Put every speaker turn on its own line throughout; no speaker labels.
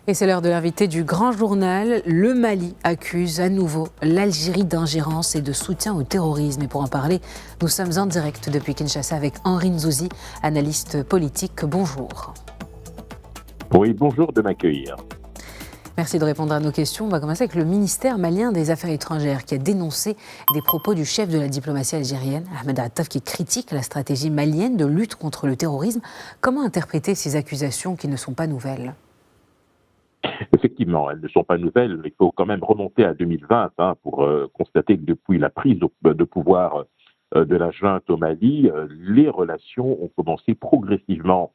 Et c'est l'heure de l'invité du Grand Journal. Le Mali accuse à nouveau l'Algérie d'ingérence et de soutien au terrorisme. Et pour en parler, nous sommes en direct depuis Kinshasa avec Henri Nzouzi, analyste politique. Bonjour.
Oui, bonjour de m'accueillir.
Merci de répondre à nos questions. On va commencer avec le ministère malien des Affaires étrangères qui a dénoncé des propos du chef de la diplomatie algérienne, Ahmed Attaf, qui critique la stratégie malienne de lutte contre le terrorisme. Comment interpréter ces accusations qui ne sont pas nouvelles ?
Effectivement, elles ne sont pas nouvelles. Il faut quand même remonter à 2020 pour constater que depuis la prise de pouvoir de la junte au Mali, les relations ont commencé progressivement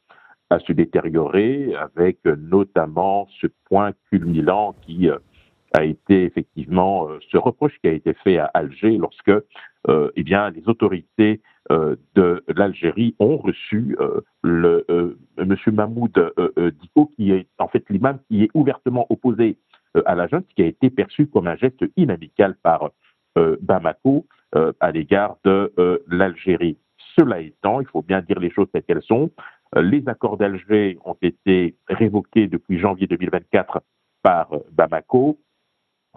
à se détériorer, avec notamment ce point culminant qui a été effectivement ce reproche qui a été fait à Alger lorsque les autorités de l'Algérie ont reçu Monsieur Mahmoud Dicko, qui est en fait l'imam qui est ouvertement opposé à la junte, qui a été perçu comme un geste inamical par Bamako à l'égard de l'Algérie. Cela étant, il faut bien dire les choses telles qu'elles sont. Les accords d'Alger ont été révoqués depuis janvier 2024 par Bamako.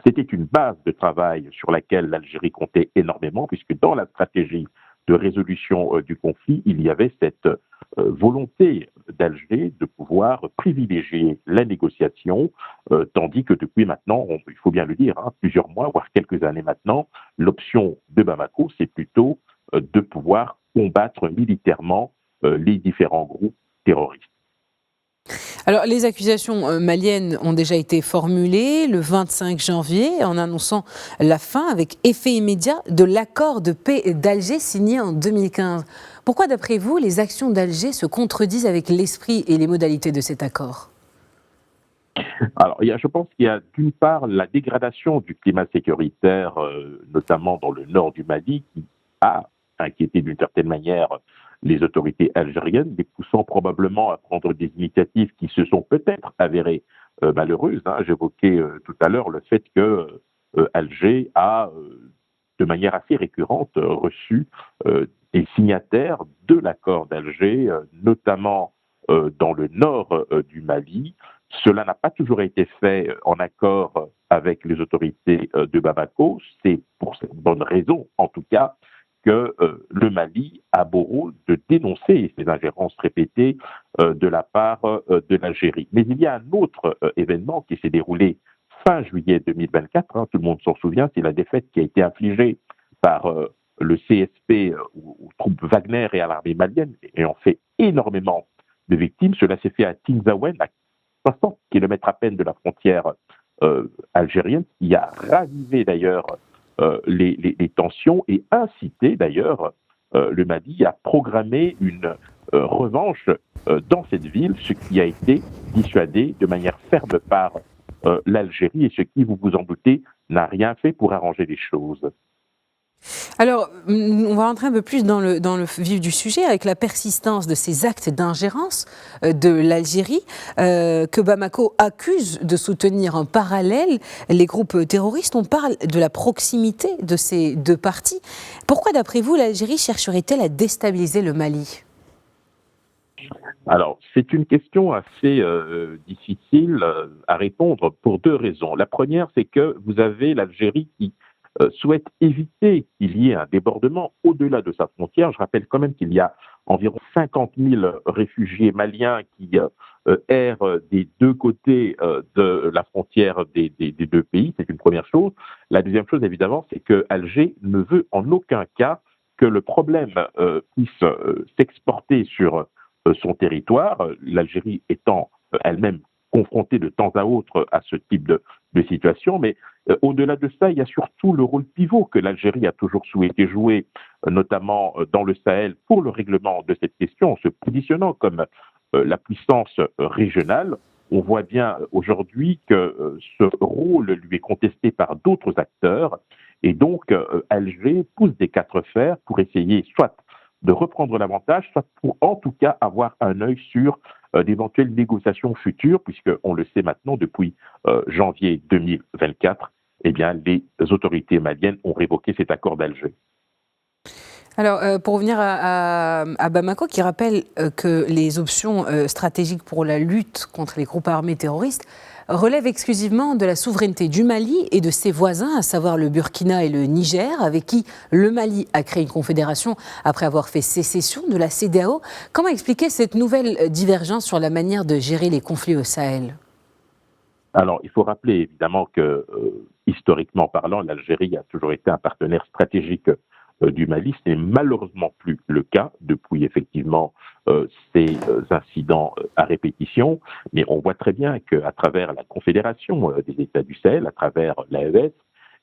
C'était une base de travail sur laquelle l'Algérie comptait énormément, puisque dans la stratégie de résolution du conflit, il y avait cette volonté d'Alger de pouvoir privilégier la négociation, tandis que depuis maintenant, il faut bien le dire, plusieurs mois, voire quelques années maintenant, l'option de Bamako, c'est plutôt de pouvoir combattre militairement les différents groupes terroristes.
Alors, les accusations maliennes ont déjà été formulées le 25 janvier en annonçant la fin avec effet immédiat de l'accord de paix d'Alger signé en 2015. Pourquoi, d'après vous, les actions d'Alger se contredisent avec l'esprit et les modalités de cet accord ?
Alors, je pense qu'il y a d'une part la dégradation du climat sécuritaire, notamment dans le nord du Mali, qui a inquiété d'une certaine manière les autorités algériennes, les poussant probablement à prendre des initiatives qui se sont peut-être avérées malheureuses. J'évoquais tout à l'heure le fait que Alger a, de manière assez récurrente, reçu des signataires de l'accord d'Alger, notamment dans le nord du Mali. Cela n'a pas toujours été fait en accord avec les autorités de Bamako. C'est pour cette bonne raison, en tout cas, que le Mali a beau rôle de dénoncer ces ingérences répétées de la part de l'Algérie. Mais il y a un autre événement qui s'est déroulé fin juillet 2024, tout le monde s'en souvient, c'est la défaite qui a été infligée par le CSP aux troupes Wagner et à l'armée malienne, et en fait énormément de victimes. Cela s'est fait à Tinzaouen, à 60 km à peine de la frontière algérienne, qui a ravivé d'ailleurs les tensions et incité d'ailleurs le Mali à programmer une revanche dans cette ville, ce qui a été dissuadé de manière ferme par l'Algérie et ce qui, vous vous en doutez, n'a rien fait pour arranger les choses.
Alors, on va rentrer un peu plus dans le vif du sujet avec la persistance de ces actes d'ingérence de l'Algérie que Bamako accuse de soutenir en parallèle les groupes terroristes. On parle de la proximité de ces deux parties. Pourquoi, d'après vous, l'Algérie chercherait-elle à déstabiliser le Mali ?
Alors, c'est une question assez difficile à répondre pour deux raisons. La première, c'est que vous avez l'Algérie qui souhaite éviter qu'il y ait un débordement au-delà de sa frontière. Je rappelle quand même qu'il y a environ 50 000 réfugiés maliens qui errent des deux côtés de la frontière des deux pays. C'est une première chose. La deuxième chose, évidemment, c'est que Alger ne veut en aucun cas que le problème puisse s'exporter sur son territoire, l'Algérie étant elle-même confrontée de temps à autre à ce type de situation. Mais au-delà de ça, il y a surtout le rôle pivot que l'Algérie a toujours souhaité jouer, notamment dans le Sahel, pour le règlement de cette question, en se positionnant comme la puissance régionale. On voit bien aujourd'hui que ce rôle lui est contesté par d'autres acteurs. Et donc, Alger pousse des quatre fers pour essayer soit de reprendre l'avantage, soit pour en tout cas avoir un œil sur d'éventuelles négociations futures, puisqu'on le sait maintenant, depuis janvier 2024, eh bien, les autorités maliennes ont révoqué cet accord d'Alger.
Alors, pour revenir à Bamako, qui rappelle que les options stratégiques pour la lutte contre les groupes armés terroristes relèvent exclusivement de la souveraineté du Mali et de ses voisins, à savoir le Burkina et le Niger, avec qui le Mali a créé une confédération après avoir fait sécession de la CEDEAO. Comment expliquer cette nouvelle divergence sur la manière de gérer les conflits au Sahel ?
Alors, il faut rappeler évidemment que, historiquement parlant, l'Algérie a toujours été un partenaire stratégique du Mali. Ce n'est malheureusement plus le cas depuis effectivement ces incidents à répétition. Mais on voit très bien qu'à travers la Confédération des États du Sahel, à travers l'AES,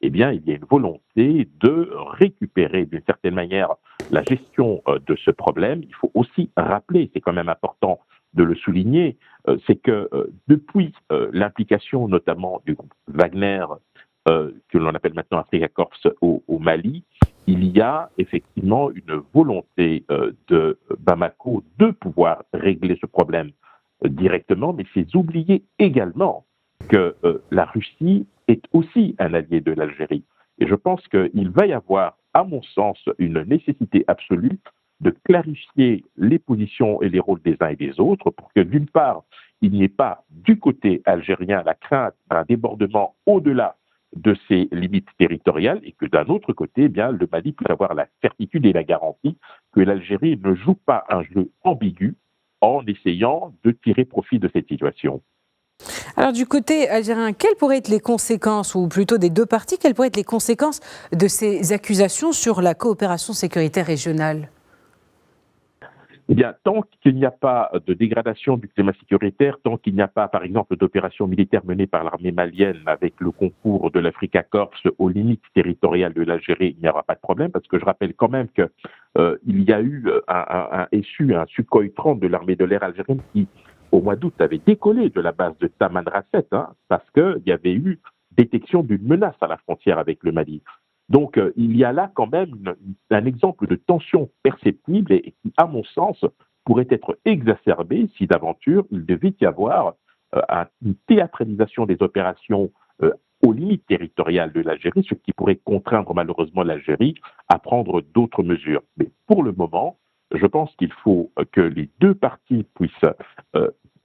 eh bien, il y a une volonté de récupérer d'une certaine manière la gestion de ce problème. Il faut aussi rappeler, c'est quand même important de le souligner, c'est que depuis l'implication notamment du groupe Wagner, que l'on appelle maintenant Africa Corps au Mali, il y a effectivement une volonté de Bamako de pouvoir régler ce problème directement, mais c'est oublier également que la Russie est aussi un allié de l'Algérie. Et je pense qu'il va y avoir, à mon sens, une nécessité absolue de clarifier les positions et les rôles des uns et des autres pour que, d'une part, il n'y ait pas du côté algérien la crainte d'un débordement au-delà de ses limites territoriales et que d'un autre côté, eh bien, le Mali puisse avoir la certitude et la garantie que l'Algérie ne joue pas un jeu ambigu en essayant de tirer profit de cette situation.
Alors du côté algérien, quelles pourraient être les conséquences, ou plutôt des deux parties, quelles pourraient être les conséquences de ces accusations sur la coopération sécuritaire régionale ?
Eh bien, tant qu'il n'y a pas de dégradation du climat sécuritaire, tant qu'il n'y a pas, par exemple, d'opérations militaires menées par l'armée malienne avec le concours de l'Africa Corps aux limites territoriales de l'Algérie, il n'y aura pas de problème, parce que je rappelle quand même que il y a eu un SU, un Sukhoi 30 de l'armée de l'air algérienne qui, au mois d'août, avait décollé de la base de Tamanrasset, parce qu'il y avait eu détection d'une menace à la frontière avec le Mali. Donc, il y a là quand même un exemple de tension perceptible et qui, à mon sens, pourrait être exacerbé si d'aventure il devait y avoir une théâtralisation des opérations aux limites territoriales de l'Algérie, ce qui pourrait contraindre malheureusement l'Algérie à prendre d'autres mesures. Mais pour le moment, je pense qu'il faut que les deux parties puissent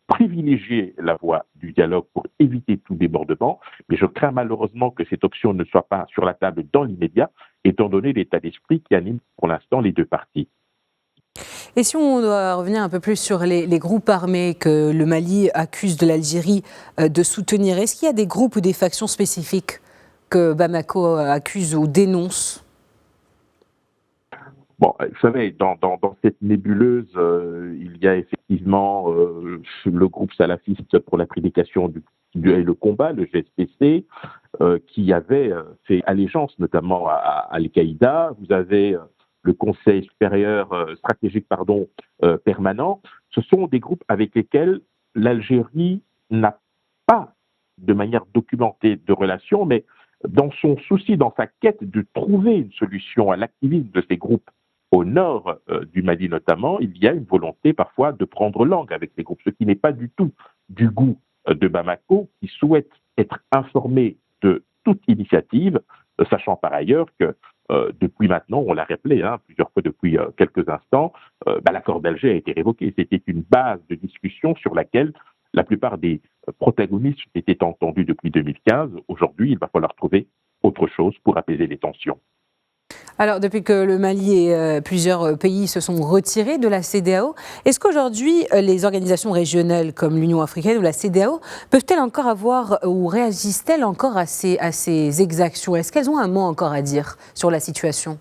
privilégier la voie du dialogue pour éviter tout débordement, mais je crains malheureusement que cette option ne soit pas sur la table dans l'immédiat, étant donné l'état d'esprit qui anime pour l'instant les deux parties.
Et si on doit revenir un peu plus sur les groupes armés que le Mali accuse de l'Algérie de soutenir, est-ce qu'il y a des groupes ou des factions spécifiques que Bamako accuse ou dénonce ?
Bon, vous savez, dans cette nébuleuse, il y a effectivement le groupe salafiste pour la prédication et le combat, le GSPC, qui avait fait allégeance notamment à Al-Qaïda. Vous avez le Conseil supérieur stratégique permanent. Ce sont des groupes avec lesquels l'Algérie n'a pas de manière documentée de relations, mais dans son souci, dans sa quête de trouver une solution à l'activisme de ces groupes au nord du Mali notamment, il y a une volonté parfois de prendre langue avec ces groupes, ce qui n'est pas du tout du goût de Bamako, qui souhaite être informé de toute initiative, sachant par ailleurs que depuis maintenant, on l'a rappelé plusieurs fois depuis quelques instants, l'accord d'Alger a été révoqué. C'était une base de discussion sur laquelle la plupart des protagonistes étaient entendus depuis 2015. Aujourd'hui, il va falloir trouver autre chose pour apaiser les tensions.
Alors, depuis que le Mali et plusieurs pays se sont retirés de la CEDEAO, est-ce qu'aujourd'hui, les organisations régionales comme l'Union africaine ou la CEDEAO peuvent-elles encore avoir ou réagissent-elles encore à ces exactions ? Est-ce qu'elles ont un mot encore à dire sur la situation ?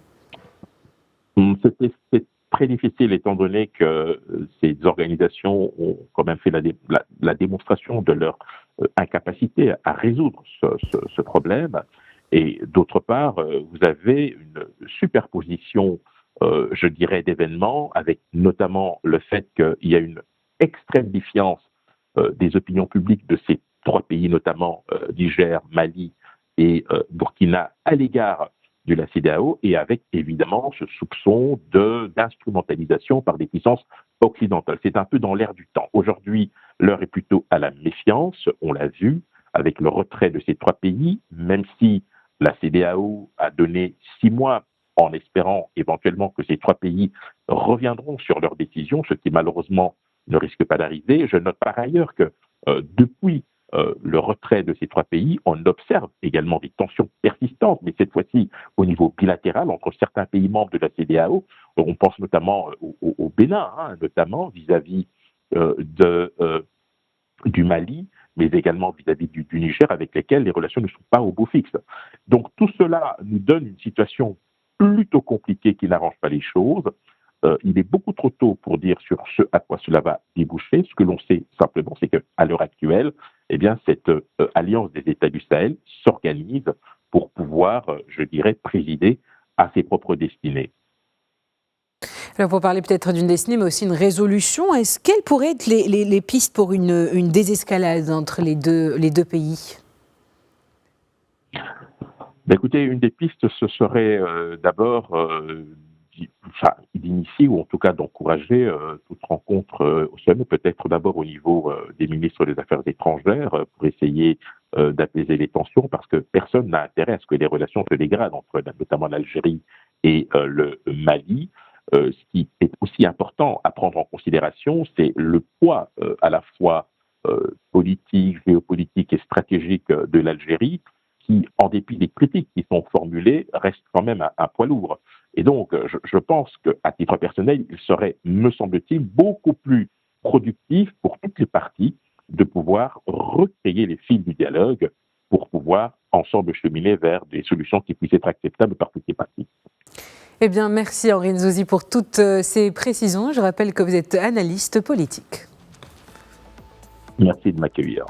C'est très difficile étant donné que ces organisations ont quand même fait la démonstration de leur incapacité à résoudre ce problème. Et d'autre part, vous avez une superposition, je dirais, d'événements, avec notamment le fait qu'il y a une extrême défiance des opinions publiques de ces trois pays, notamment Niger, Mali et Burkina, à l'égard de la CEDEAO, et avec évidemment ce soupçon d'instrumentalisation par des puissances occidentales. C'est un peu dans l'air du temps. Aujourd'hui, l'heure est plutôt à la méfiance, on l'a vu, avec le retrait de ces trois pays, même si la CEDEAO a donné 6 mois en espérant éventuellement que ces 3 pays reviendront sur leur décision, ce qui malheureusement ne risque pas d'arriver. Je note par ailleurs que depuis le retrait de ces 3 pays, on observe également des tensions persistantes, mais cette fois-ci au niveau bilatéral entre certains pays membres de la CEDEAO. On pense notamment au Bénin, notamment vis-à-vis du Mali, mais également vis-à-vis du Niger, avec lesquels les relations ne sont pas au beau fixe. Donc tout cela nous donne une situation plutôt compliquée qui n'arrange pas les choses. Il est beaucoup trop tôt pour dire sur ce à quoi cela va déboucher. Ce que l'on sait simplement, c'est qu'à l'heure actuelle, eh bien, cette alliance des États du Sahel s'organise pour pouvoir, je dirais, présider à ses propres destinées.
Alors pour parler peut-être d'une destinée, mais aussi une résolution, quelles pourraient être les pistes pour une désescalade entre les deux pays?
Écoutez, une des pistes, ce serait d'abord d'initier ou en tout cas d'encourager toute rencontre au sommet, peut-être d'abord au niveau des ministres des Affaires étrangères pour essayer d'apaiser les tensions, parce que personne n'a intérêt à ce que les relations se dégradent entre notamment l'Algérie et le Mali. Ce qui est aussi important à prendre en considération, c'est le poids à la fois politique, géopolitique et stratégique de l'Algérie, qui, en dépit des critiques qui sont formulées, reste quand même un poids lourd. Et donc, je pense qu'à titre personnel, il serait, me semble-t-il, beaucoup plus productif pour toutes les parties de pouvoir recréer les fils du dialogue pour pouvoir ensemble cheminer vers des solutions qui puissent être acceptables par toutes les parties.
Eh bien, merci Henri Nzouzi pour toutes ces précisions. Je rappelle que vous êtes analyste politique.
Merci de m'accueillir.